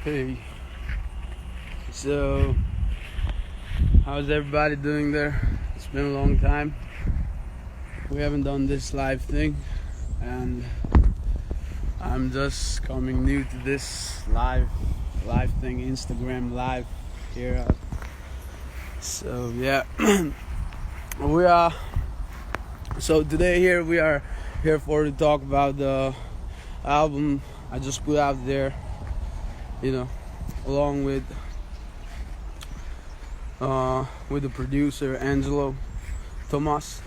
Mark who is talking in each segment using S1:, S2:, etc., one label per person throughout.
S1: Hey, so how's everybody doing there? It's been a long time. We haven't done this live thing, and I'm just coming new to this live thing, Instagram live here. So yeah, we are. So today here we are here to talk about the album I just put out there. Along with the producer Angelo Thomas,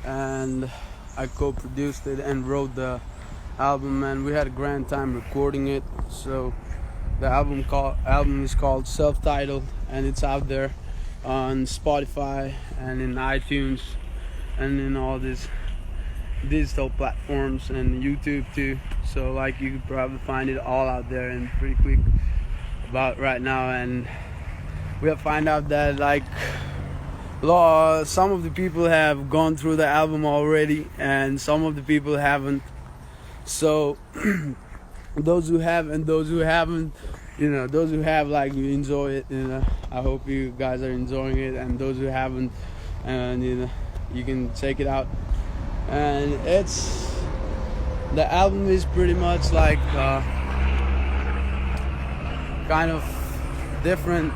S1: and I co-produced it and wrote the album, and we had a grand time recording it. So the album is called Self-Titled, and it's out there on Spotify and in iTunes and in all these digital platforms and YouTube too. So like you could probably find it all out there and pretty quick about right now. And we have find out that some of the people have gone through the album already and some of the people haven't. So those who have and those who haven't, those who have, you enjoy it. I hope you guys are enjoying it, and those who haven't, and you can check it out. And the album is pretty much kind of different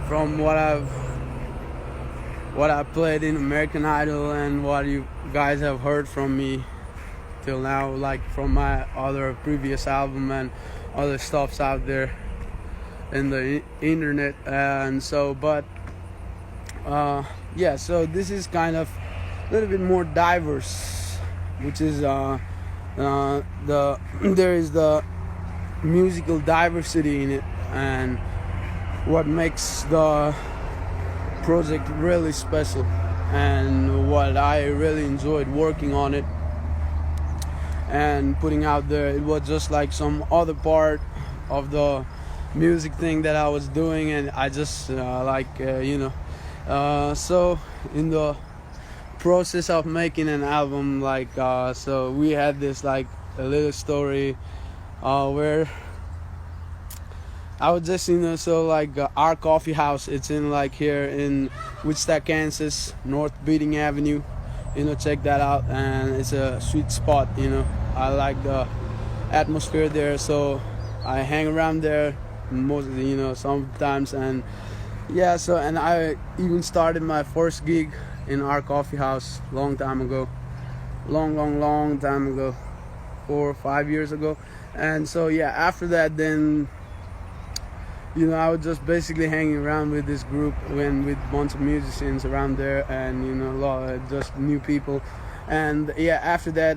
S1: from what I've played in American Idol and what you guys have heard from me till now, like from my other previous album and other stuffs out there in the internet. And so, but so this is kind of a little bit more diverse, which is there is the musical diversity in it, and what makes the project really special, and what I really enjoyed working on it and putting out there. It was just like some other part of the music thing that I was doing, and I just so in the process of making an album, so we had this a little story where I was just our coffee house. It's in here in Wichita, Kansas, North Beating Avenue. Check that out, and it's a sweet spot. I like the atmosphere there, so I hang around there sometimes. And and I even started my first gig in our coffee house long time ago, long time ago, 4 or 5 years ago. And so after that, then I was just basically hanging around with this group and with a bunch of musicians around there, and a lot of just new people. And after that,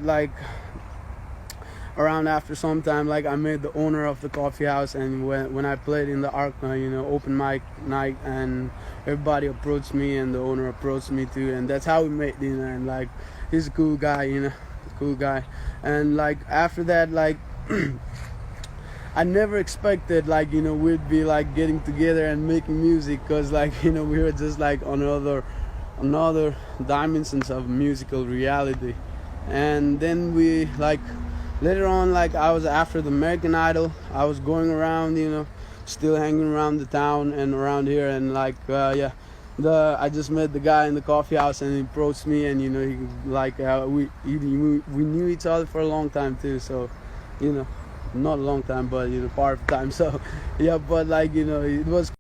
S1: around after some time, I met the owner of the coffee house, and when I played in the open mic night, and everybody approached me, and the owner approached me too, and that's how we met. And he's a cool guy, cool guy. And after that, I never expected we'd be getting together and making music, because we were just on another dimensions of musical reality. And then we later on, I was after the American Idol, I was going around, still hanging around the town and around here, and I just met the guy in the coffee house, and he approached me, and we knew each other for a long time too. So not a long time, but part of the time. So but it was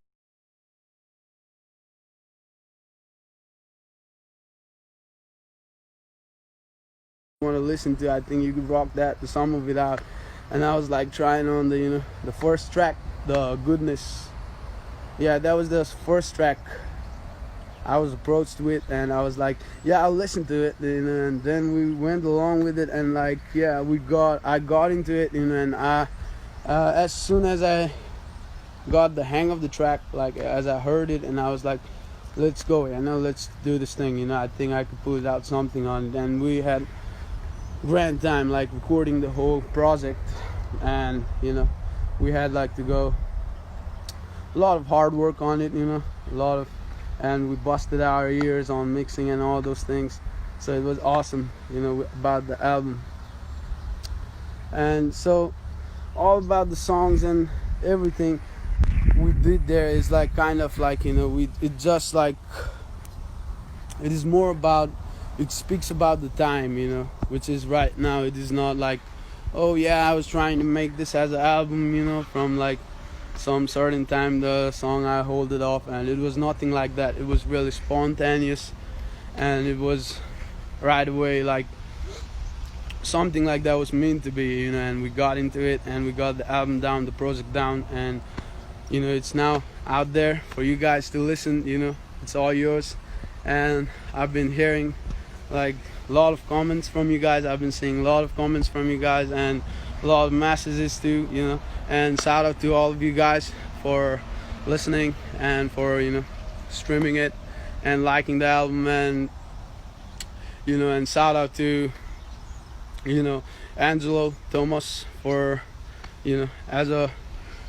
S1: want to listen to. I think you could rock that, the some of it out. And I was trying on the the first track, the Goodness. That was the first track I was approached with, and I was I'll listen to it, and then we went along with it, and I got into it, and I as soon as I got the hang of the track, as I heard it, and I was let's go, let's do this thing, I think I could put out something on it. And we had grand time recording the whole project, and we had to go a lot of hard work on it, and we busted our ears on mixing and all those things. So it was awesome, about the album. And so all about the songs and everything we did there is like kind of like, we it just like it is more about, it speaks about the time, which is right now. It is not like, oh yeah, I was trying to make this as an album, from like some certain time, the song I hold it off, and it was nothing like that. It was really spontaneous, and it was right away like something like that was meant to be, and we got into it, and we got the album down, the project down, and it's now out there for you guys to listen. It's all yours. And I've been hearing like a lot of comments from you guys. I've been seeing a lot of comments from you guys, and a lot of messages too, and shout out to all of you guys for listening and for streaming it and liking the album, and and shout out to Angelo Thomas for as a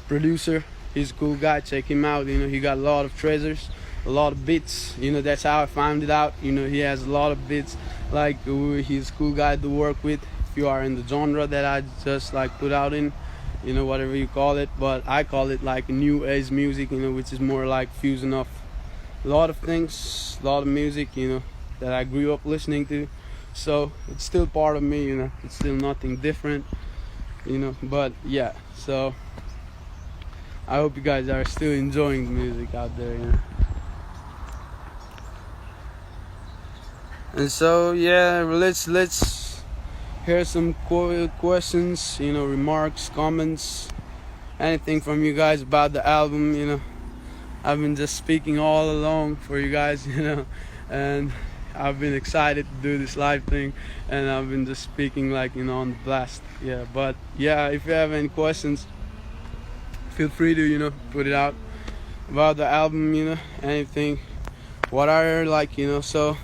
S1: producer. He's a cool guy. Check him out. He got a lot of treasures, a lot of beats. That's how I found it out. He has a lot of beats. Like, he's a cool guy to work with if you are in the genre that I just like put out in, whatever you call it. But I call it like new age music, which is more like fusion of a lot of things, a lot of music, that I grew up listening to. So it's still part of me, it's still nothing different, but yeah. So I hope you guys are still enjoying the music out there, And so yeah, let's hear some questions, remarks, comments, anything from you guys about the album. I've been just speaking all along for you guys, and I've been excited to do this live thing, and I've been just speaking like on the blast. Yeah, but yeah, if you have any questions, feel free to put it out about the album, anything, what are like, so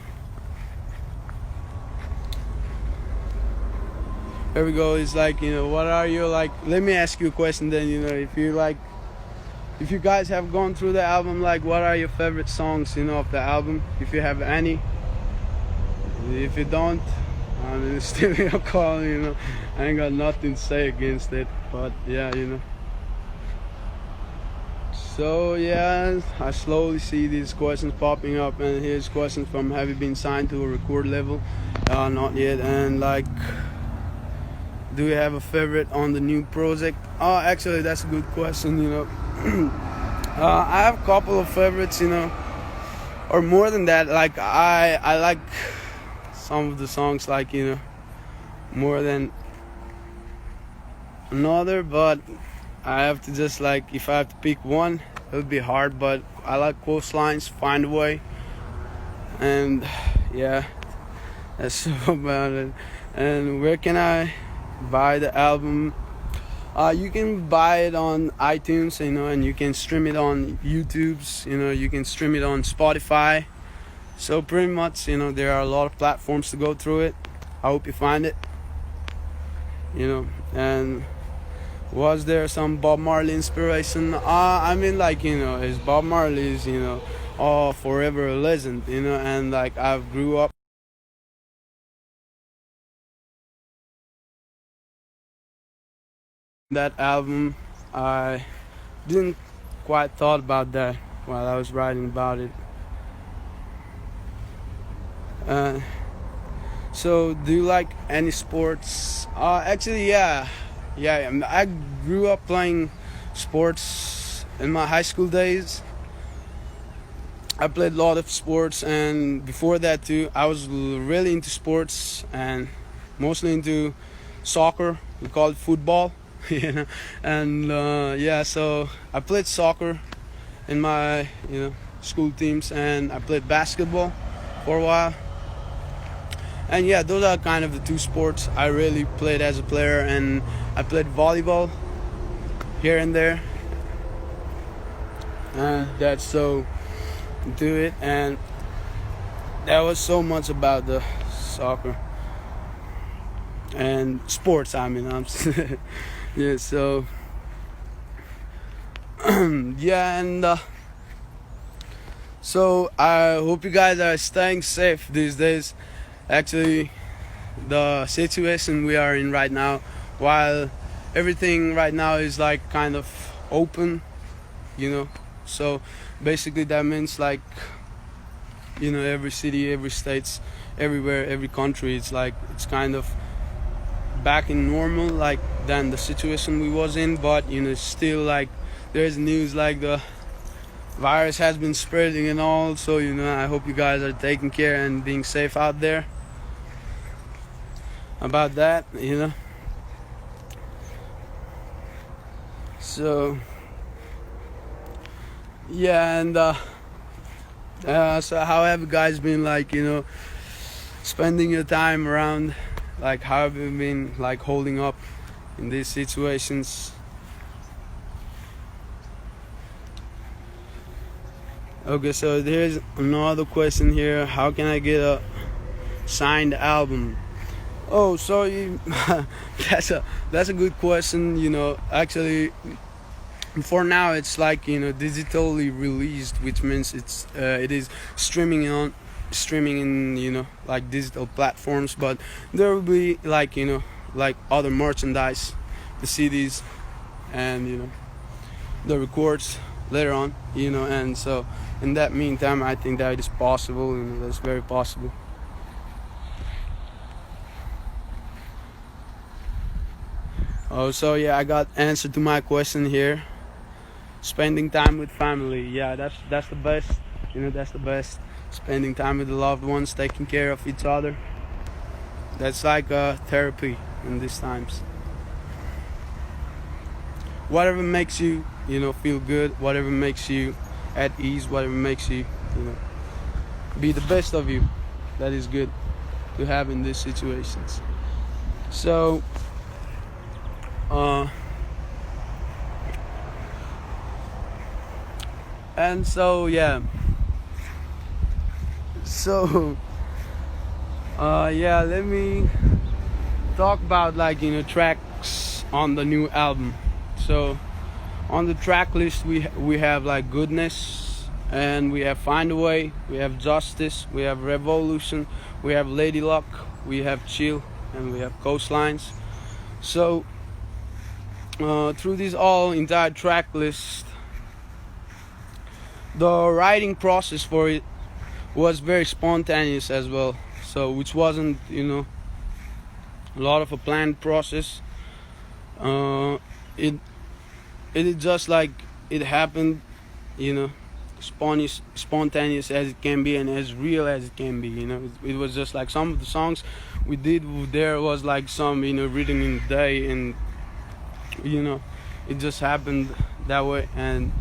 S1: here we go. It's like, what are you like, let me ask you a question then, if you guys have gone through the album, like what are your favorite songs of the album, if you have any. If you don't, I mean, it's still your call, I ain't got nothing to say against it, but yeah, So yeah, I slowly see these questions popping up, and here's questions from, have you been signed to a record label? Not yet. And like, do you have a favorite on the new project? Actually, that's a good question, I have a couple of favorites, or more than that. Like, I like some of the songs, like, more than another, but I have to just like, if I have to pick one, it would be hard, but I like Coastlines, Find a Way, and yeah, that's so about it. And where can I buy the album? You can buy it on iTunes, and you can stream it on YouTube's, you can stream it on Spotify. So pretty much, there are a lot of platforms to go through it. I hope you find it. And was there some Bob Marley inspiration? I mean, like, his Bob Marley is, forever a legend, and like, I've grew up that album. I didn't quite thought about that while I was writing about it. So do you like any sports? Actually, yeah. I grew up playing sports in my high school days. I played a lot of sports, and before that too, I was really into sports, and mostly into soccer. We call it football, And yeah, so I played soccer in my school teams, and I played basketball for a while. And yeah, those are kind of the two sports I really played as a player. And I played volleyball here and there. That's so do it, and that was so much about the soccer and sports. I mean, yeah. So yeah, and so I hope you guys are staying safe these days. Actually, the situation we are in right now, while everything right now is like kind of open, so basically that means like, every city, every states, everywhere, every country, it's kind of back in normal, like than the situation we was in, but still like there's news like the virus has been spreading and all, so I hope you guys are taking care and being safe out there about that. So yeah, and so how have you guys been, like, spending your time around, like how have you been like holding up in these situations? Okay, so there's another question here. How can I get a signed album? Oh, so that's a good question. Actually, for now it's like digitally released, which means it is streaming in like digital platforms. But there will be like like other merchandise, the CDs, and the records later on. And so in that meantime, I think that it is possible. That's very possible. Oh, so yeah, I got answer to my question here. Spending time with family, yeah, that's the best. That's the best. Spending time with the loved ones, taking care of each other. That's like therapy in these times. Whatever makes you feel good, whatever makes you at ease, whatever makes you be the best of you, that is good to have in these situations. So and so yeah, so yeah, let me talk about like tracks on the new album. So on the track list we have like Goodness, and we have Find a Way, we have Justice, we have Revolution, we have Lady Luck, we have Chill, and we have Coastlines. So through this all entire track list, the writing process for it was very spontaneous as well, so which wasn't a lot of a planned process. It is just like it happened, spontaneous as it can be and as real as it can be. It was just like some of the songs we did there was like some written in the day, and it just happened that way, and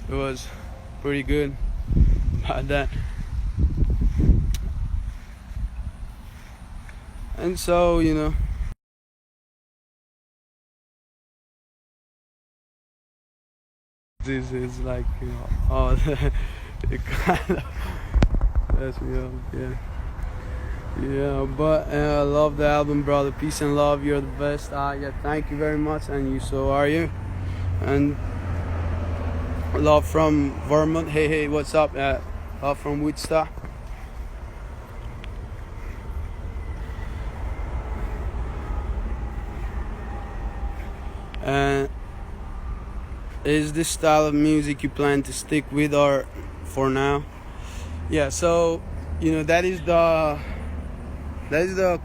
S1: it was pretty good about that. And so this is like oh it kind of messed me up, yeah, but I love the album, brother. Peace and love, you're the best. Yeah, thank you very much, and you, so are you. And love from Vermont. Hey, what's up? Love from Wichita. And is this style of music you plan to stick with, or for now? Yeah, so that is the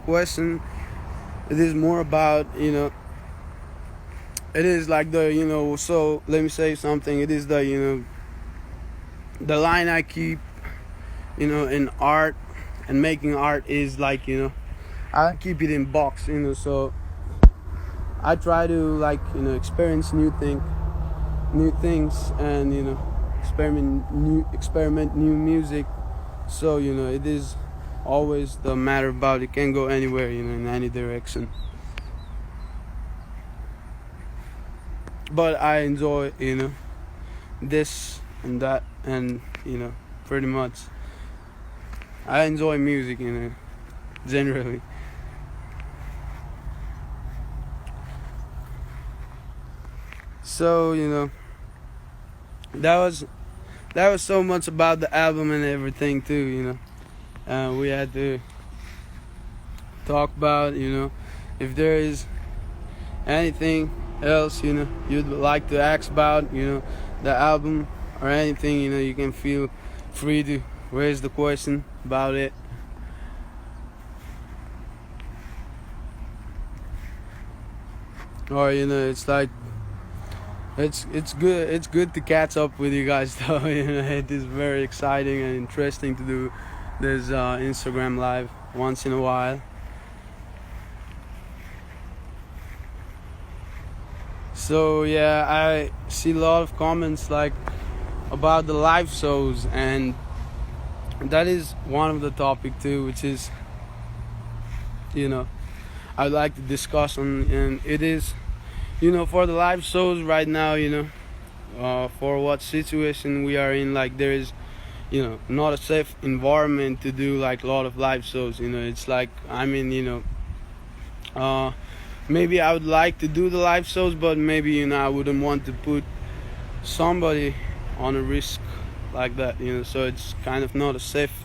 S1: question. It is more about it is like the so let me say something. It is the the line I keep in art and making art is like I keep it in box, so I try to like experience new things, and experiment new music. So it is always the matter about it can go anywhere, in any direction. But I enjoy this and that, and pretty much I enjoy music generally. So that was so much about the album and everything too. We had to talk about if there is anything else, you'd like to ask about, the album or anything, you can feel free to raise the question about it. Or it's like it's good to catch up with you guys though. It is very exciting and interesting to do this Instagram live once in a while. So yeah, I see a lot of comments like about the live shows, and that is one of the topic too, which is I'd like to discuss on, and it is for the live shows right now, for what situation we are in, like there is not a safe environment to do like a lot of live shows. It's like, I mean, maybe I would like to do the live shows, but maybe I wouldn't want to put somebody on a risk like that, so it's kind of not a safe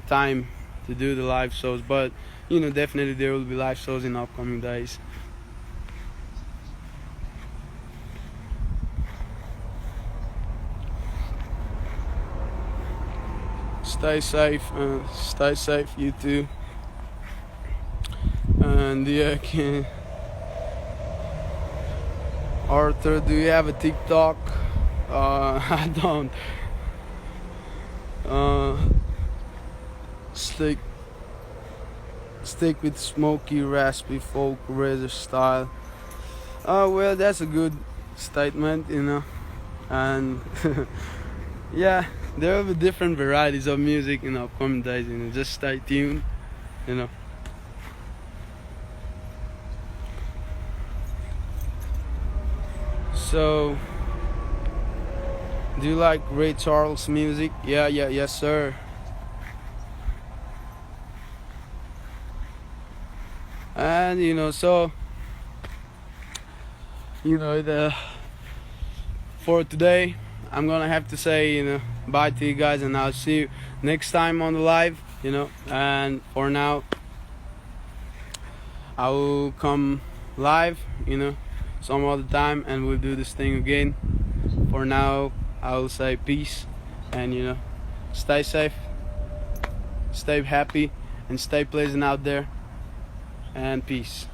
S1: time to do the live shows. But definitely there will be live shows in upcoming days. Stay safe, you too. And yeah, Arthur, do you have a TikTok? I don't. Stick with smoky, raspy folk razor style. Well, that's a good statement, and yeah, there will be different varieties of music in upcoming days. Just stay tuned. So, do you like Ray Charles music? Yes, sir. And for today, I'm gonna have to say, bye to you guys, and I'll see you next time on the live. And for now, I will come live, some other time, and we'll do this thing again. For now, I will say peace, and stay safe, stay happy, and stay pleasant out there, and peace.